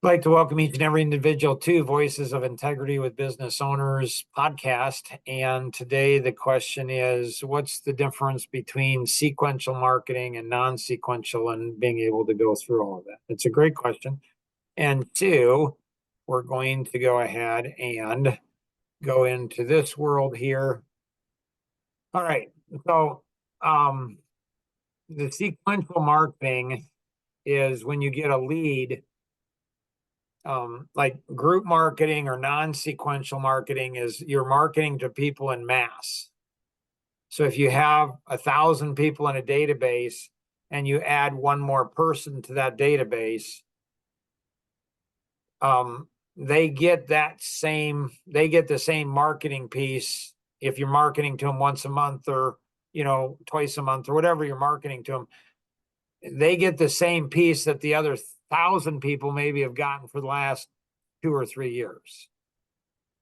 I'd like to welcome each and every individual to Voices of Integrity with Business Owners podcast. And today the question is, what's the difference between sequential marketing and non-sequential, and being able to go through all of that? It's a great question. And two, we're going to go ahead and go into this world here. All right. So the sequential marketing is when you get a lead. Like group marketing or non-sequential marketing is you're marketing to people in mass. So if you have 1,000 people in a database and you add one more person to that database, they get the same marketing piece. If you're marketing to them once a month or twice a month or whatever you're marketing to them, they get the same piece that the other 1,000 people maybe have gotten for the last 2 or 3 years.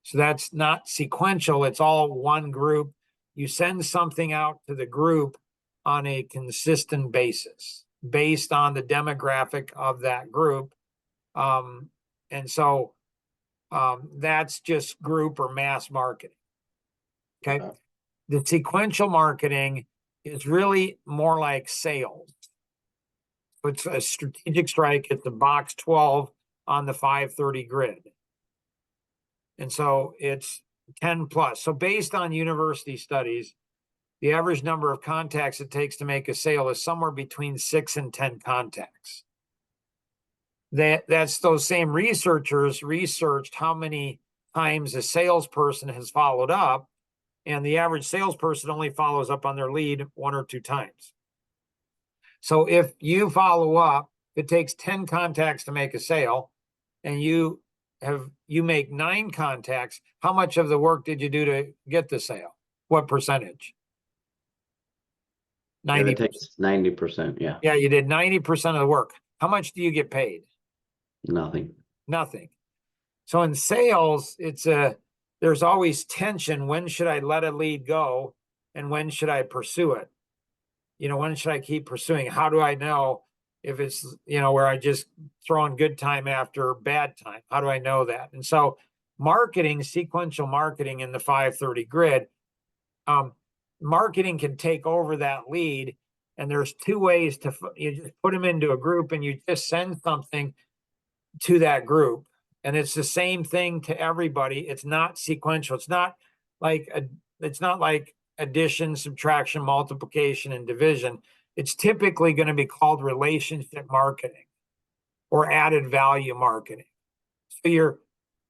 So that's not sequential. It's all one group. You send something out to the group on a consistent basis based on the demographic of that group. And so that's just group or mass marketing. Okay. The sequential marketing is really more like sales. It's a strategic strike. It's the box 12 on the 530 grid. And so it's 10 plus. So based on university studies, the average number of contacts it takes to make a sale is somewhere between 6 and 10 contacts. That's those same researchers researched how many times a salesperson has followed up, and the average salesperson only follows up on their lead 1 or 2 times. So if you follow up, it takes 10 contacts to make a sale, and you make 9 contacts. How much of the work did you do to get the sale? What percentage? 90%. It takes 90%. Yeah. Yeah, you did 90% of the work. How much do you get paid? Nothing. So in sales, there's always tension. When should I let a lead go, and when should I pursue it? When should I keep pursuing? How do I know if it's, where I just throw in good time after bad time? How do I know that? And so marketing, sequential marketing in the 530 grid, marketing can take over that lead. And there's 2 ways you just put them into a group and you just send something to that group. And it's the same thing to everybody. It's not sequential. It's not like addition, subtraction, multiplication, and division. It's typically going to be called relationship marketing or added value marketing. So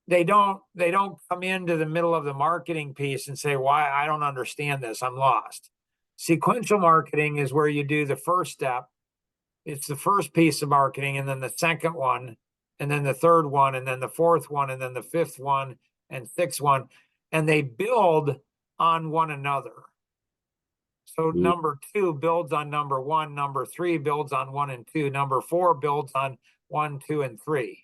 they don't come into the middle of the marketing piece and say, why, I don't understand this, I'm lost. Sequential marketing is where you do the first step. It's the first piece of marketing, and then the second one, and then the third one, and then the fourth one, and then the fifth one, and sixth one, and they build on one another. So number 2 builds on number 1, number 3 builds on 1 and 2, number 4 builds on 1, 2, and 3.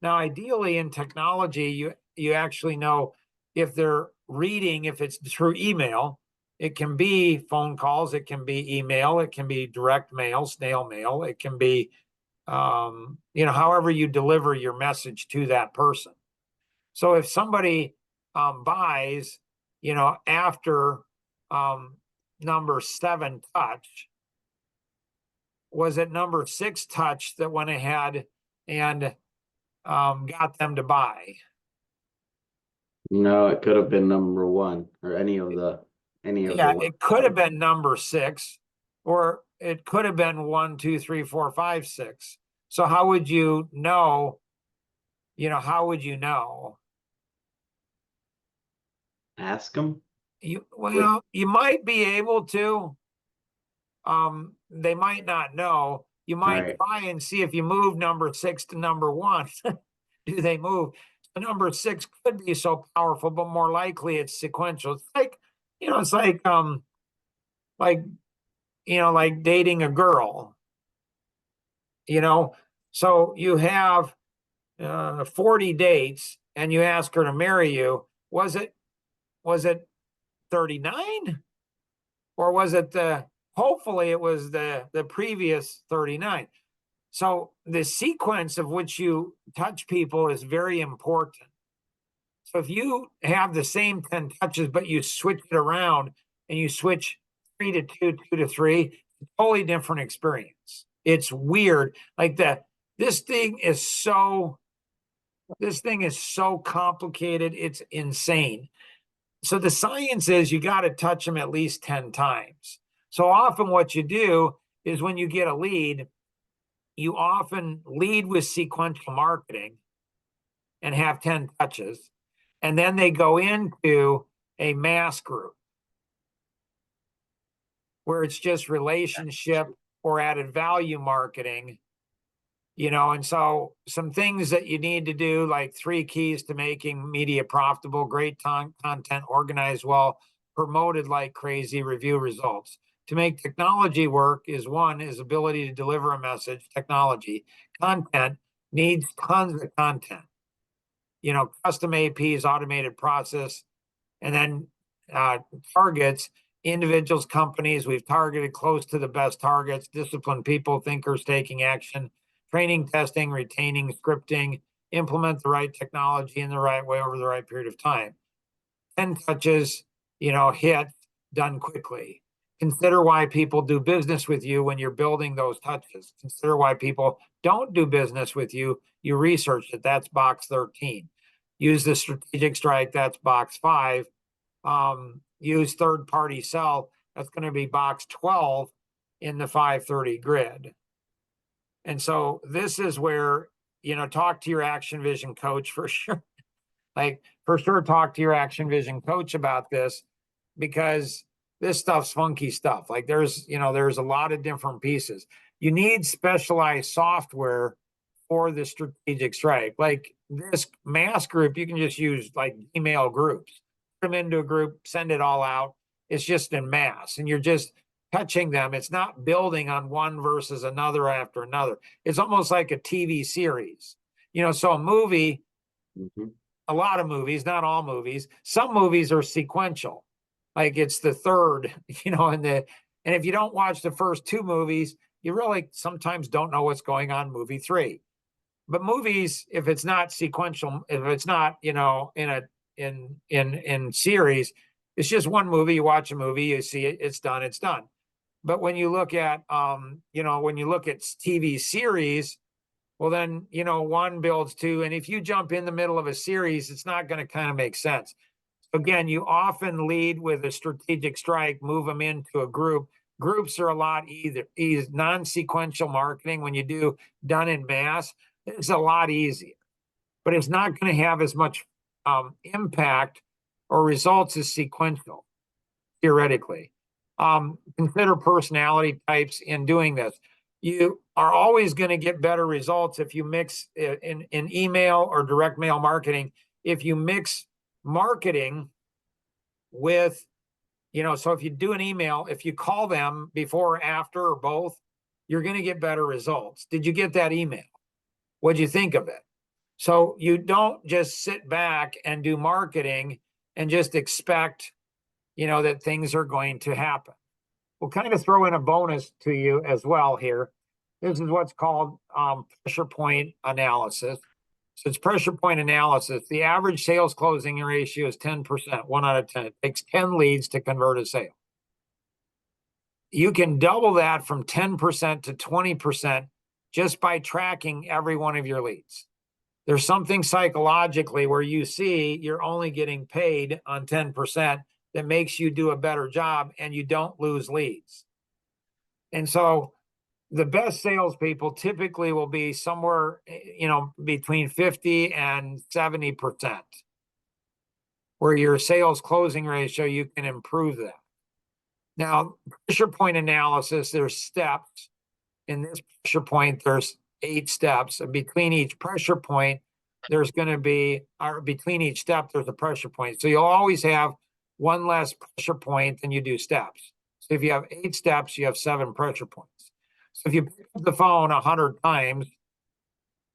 Now, ideally in technology, you actually know if they're reading, if it's through email, it can be phone calls, it can be email, it can be direct mail, snail mail, it can be, however you deliver your message to that person. So if somebody buys, after number 7 touch, was it number 6 touch that went ahead and got them to buy? No, it could have been number 1 or any of the. It could have been number 6, or it could have been 1, 2, 3, 4, 5, 6. So how would you know? How would you know? Ask them. You might be able to. They might not know. You might try and see if you move number 6 to number 1. Do they move? So number 6 could be so powerful, but more likely it's sequential. It's like, like dating a girl. So you have 40 dates, and you ask her to marry you. Was it 39, or was it hopefully it was the previous 39? So the sequence of which you touch people is very important. So if you have the same 10 touches, but you switch it around and you switch 3 to 2, 2 to 3, totally different experience. It's weird. Like this thing is so complicated. It's insane. So the science is you got to touch them at least 10 times. So often what you do is when you get a lead, you often lead with sequential marketing and have 10 touches. And then they go into a mass group where it's just relationship or added value marketing, and so some things that you need to do, like 3 keys to making media profitable: great content, organized well, promoted like crazy, review results. To make technology work is ability to deliver a message. Technology content needs tons of content, custom APs, automated process, and then targets, individuals, companies. We've targeted close to the best targets: disciplined people, thinkers taking action, training, testing, retaining, scripting, implement the right technology in the right way over the right period of time. 10 touches, hit, done quickly. Consider why people do business with you when you're building those touches. Consider why people don't do business with you. You researched it. That's box 13. Use the strategic strike. That's box 5. Use third-party sell. That's going to be box 12 in the 530 grid. And so this is where, talk to your Action Vision coach for sure. Talk to your Action Vision coach about this, because this stuff's funky stuff. Like there's a lot of different pieces. You need specialized software for the strategic strike. Like this mass group, you can just use like email groups, put them into a group, send it all out. It's just in mass, and you're just touching them. It's not building on one versus another after another. It's almost like a TV series. So a movie, a lot of movies, not all movies, some movies are sequential. Like it's the third, and if you don't watch the first 2 movies, you really sometimes don't know what's going on in movie 3. But movies, if it's not sequential, if it's not, in series, it's just one movie. You watch a movie, you see it, it's done. But when you look at, TV series, well, then, 1 builds 2. And if you jump in the middle of a series, it's not going to kind of make sense. Again, you often lead with a strategic strike, move them into a group. Groups are a lot easier. Non-sequential marketing, when you do done in mass, it's a lot easier, but it's not going to have as much impact or results as sequential, theoretically. Consider personality types in doing this. You are always going to get better results if you mix in email or direct mail marketing. If you mix marketing with, so if you do an email, if you call them before or after or both, you're going to get better results. Did you get that email? What'd you think of it? So you don't just sit back and do marketing and just expect, that things are going to happen. We'll kind of throw in a bonus to you as well here. This is what's called pressure point analysis. So it's pressure point analysis. The average sales closing ratio is 10%, 1 out of 10. It takes 10 leads to convert a sale. You can double that from 10% to 20% just by tracking every one of your leads. There's something psychologically where you see you're only getting paid on 10% that makes you do a better job and you don't lose leads. And so the best salespeople typically will be somewhere, between 50 and 70%, where your sales closing ratio, you can improve that. Now, pressure point analysis, there's steps. In this pressure point, there's 8 steps. And between each pressure point, there's going to be, or between each step, there's a pressure point. So you'll always have 1 less pressure point than you do steps. So if you have 8 steps, you have 7 pressure points. So if you pick up the phone 100 times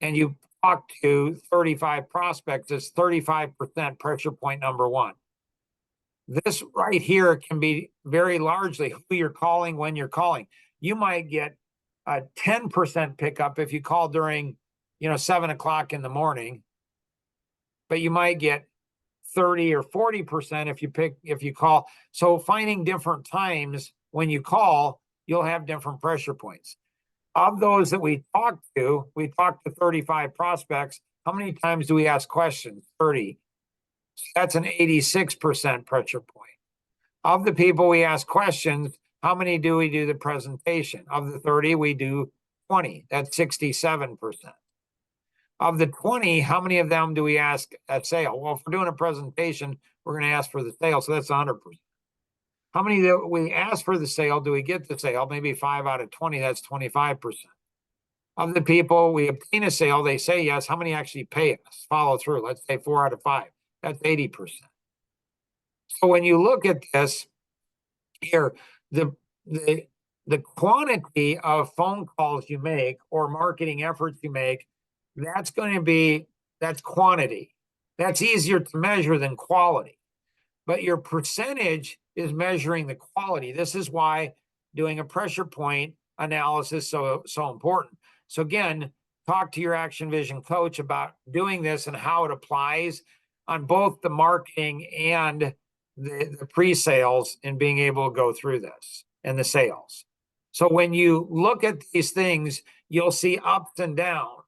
and you talk to 35 prospects, it's 35% pressure point number 1. This right here can be very largely who you're calling when you're calling. You might get a 10% pickup if you call during, 7 o'clock in the morning, but you might get 30 or 40% if you call. So finding different times when you call, you'll have different pressure points. Of those that we talked to 35 prospects. How many times do we ask questions? 30. So that's an 86% pressure point. Of the people we ask questions, how many do we do the presentation? Of the 30, we do 20. That's 67%. Of the 20, how many of them do we ask at sale? Well, if we're doing a presentation, we're going to ask for the sale. So that's 100%. How many that we ask for the sale do we get the sale? Maybe 5 out of 20, that's 25%. Of the people we obtain a sale, they say yes. How many actually pay us, follow through? Let's say 4 out of 5. That's 80%. So when you look at this here, the quantity of phone calls you make or marketing efforts you make, that's quantity. That's easier to measure than quality. But your percentage is measuring the quality. This is why doing a pressure point analysis is so important. So again, talk to your Action Vision coach about doing this and how it applies on both the marketing and the pre-sales and being able to go through this and the sales. So when you look at these things, you'll see ups and downs.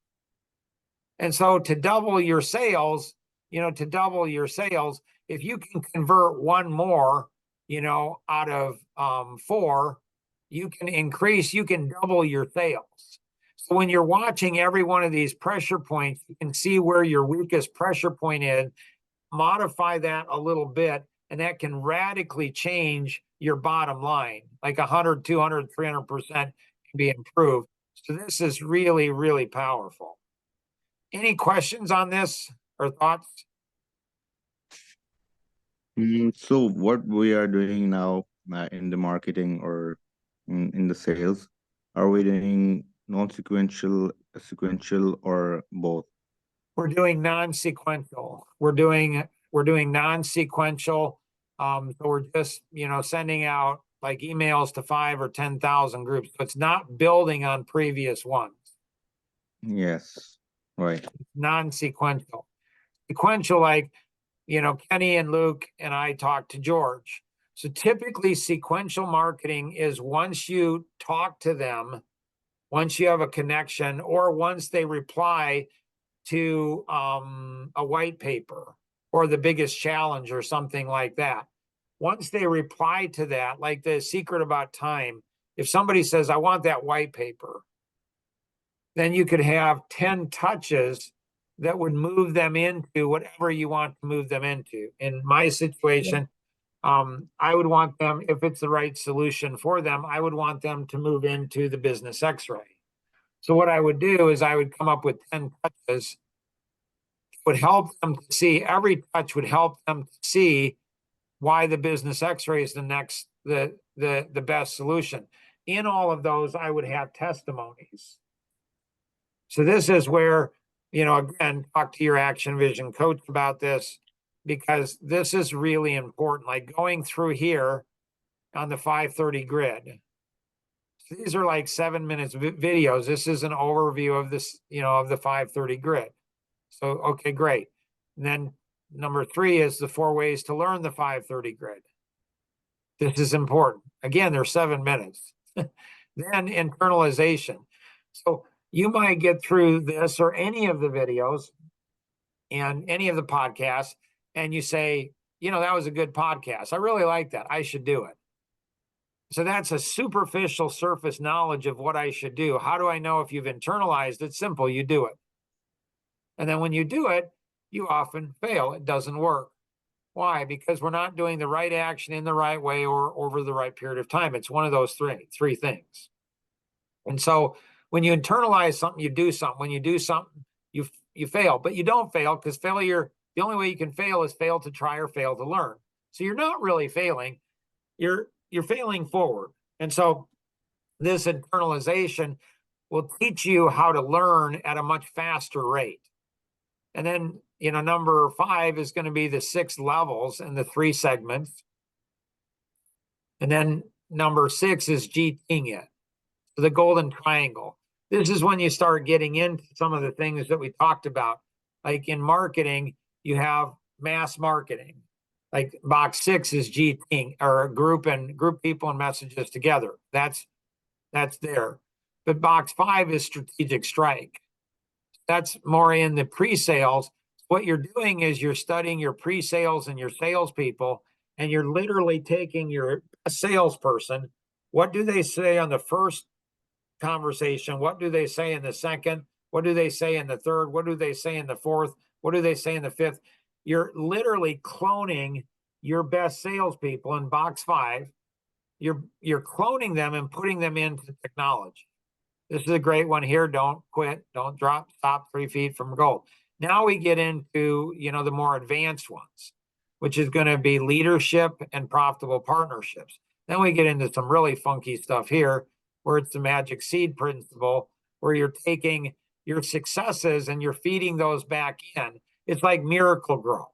And so to double your sales, if you can convert one more, out of 4, you can double your sales. So when you're watching every one of these pressure points, you can see where your weakest pressure point is, modify that a little bit, and that can radically change your bottom line, like 100, 200, 300% can be improved. So this is really, really powerful. Any questions on this or thoughts? So what we are doing now in the marketing or in the sales, are we doing non-sequential, sequential, or both? We're doing non-sequential. We're doing non-sequential. So we're just, sending out like emails to 5 or 10,000 groups. So it's not building on previous ones. Yes, right. Non-sequential. Sequential, like, Kenny and Luke and I talked to George. So typically sequential marketing is once you talk to them, once you have a connection, or once they reply to a white paper or the biggest challenge or something like that. Once they reply to that, like the secret about time, if somebody says, I want that white paper, then you could have 10 touches that would move them into whatever you want to move them into. In my situation, I would want them, if it's the right solution for them, I would want them to move into the business x-ray. So what I would do is I would come up with 10 touches, would help them to see, every touch would help them to see why the business x-ray is the best solution. In all of those, I would have testimonies. So this is where, again, talk to your Action Vision coach about this, because this is really important. Like going through here on the 530 grid. These are like 7 minutes videos. This is an overview of this, of the 530 grid. So, okay, great. And then number 3 is the 4 ways to learn the 530 grid. This is important. Again, they're 7 minutes. Then internalization. So you might get through this or any of the videos and any of the podcasts, and you say, that was a good podcast. I really like that. I should do it. So that's a superficial surface knowledge of what I should do. How do I know if you've internalized it? Simple, you do it. And then when you do it, you often fail. It doesn't work. Why? Because we're not doing the right action in the right way or over the right period of time. It's one of those three things. And so when you internalize something, you do something. When you do something, you fail. But you don't fail, because failure, the only way you can fail is fail to try or fail to learn. So you're not really failing. You're failing forward. And so this internalization will teach you how to learn at a much faster rate. And then, number 5 is going to be the 6 levels and the 3 segments. And then number 6 is GTing it. to the golden triangle. This is when you start getting into some of the things that we talked about. Like in marketing, you have mass marketing. Like box 6 is GT, or group people and messages together. That's there. But box 5 is strategic strike. That's more in the pre-sales. What you're doing is you're studying your pre-sales and your salespeople, and you're literally taking your salesperson. What do they say on the first conversation? What do they say in the second? What do they say in the third? What do they say in the fourth? What do they say in the fifth? You're literally cloning your best salespeople in box 5. You're cloning them and putting them into technology. This is a great one here. Don't quit. Don't drop. Stop 3 feet from goal. Now we get into, the more advanced ones, which is going to be leadership and profitable partnerships. Then we get into some really funky stuff here, where it's the magic seed principle, where you're taking your successes and you're feeding those back in. It's like Miracle-Gro.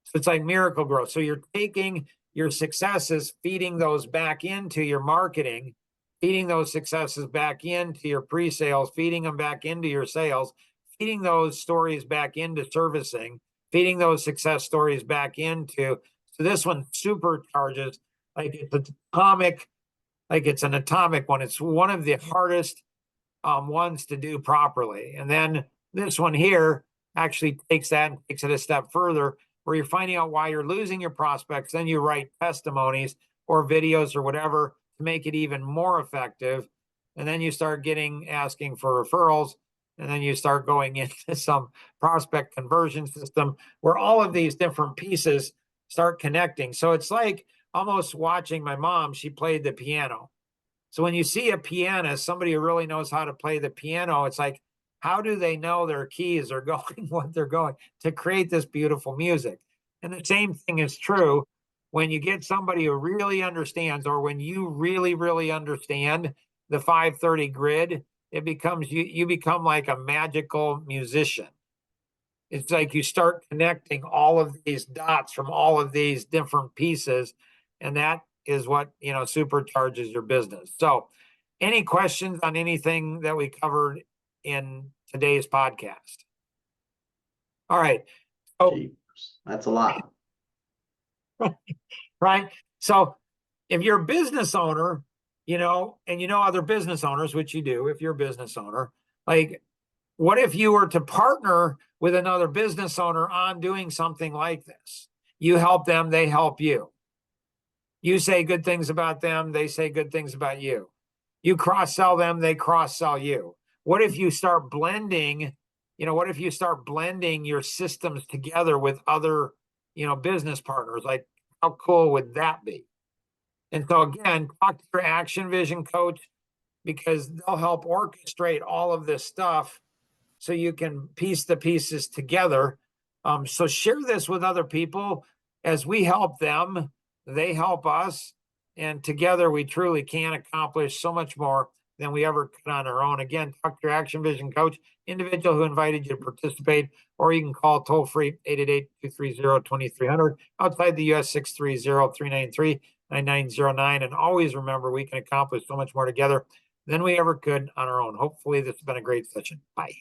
So you're taking your successes, feeding those back into your marketing, feeding those successes back into your pre-sales, feeding them back into your sales, feeding those stories back into servicing, feeding those success stories back into. So this one supercharges, like it's an atomic one. It's one of the hardest ones to do properly. And then this one here actually takes that and takes it a step further, where you're finding out why you're losing your prospects. Then you write testimonies or videos or whatever to make it even more effective. And then you start asking for referrals. And then you start going into some prospect conversion system where all of these different pieces start connecting. So it's like almost watching my mom. She played the piano. So when you see a pianist, somebody who really knows how to play the piano, it's like, how do they know their keys are going, what they're going to create this beautiful music? And the same thing is true when you get somebody who really understands, or when you really, really understand the 530 grid, it becomes, you become like a magical musician. It's like you start connecting all of these dots from all of these different pieces, and that is what, supercharges your business. So any questions on anything that we covered in today's podcast? All right. Oh, Jeepers, that's a lot. right. So if you're a business owner, and other business owners, which you do, if you're a business owner, like, what if you were to partner with another business owner on doing something like this? You help them, they help you. You say good things about them, they say good things about you. You cross-sell them, they cross-sell you. What if you start blending, your systems together with other, business partners? Like, how cool would that be? And so again, talk to your Action Vision coach, because they'll help orchestrate all of this stuff so you can piece the pieces together. So share this with other people. As we help them, they help us. And together we truly can accomplish so much more than we ever could on our own. Again, talk to your Action Vision coach, individual who invited you to participate, or you can call toll free 888-230-2300, outside the US 630-393-9909. And always remember, we can accomplish so much more together than we ever could on our own. Hopefully this has been a great session. Bye.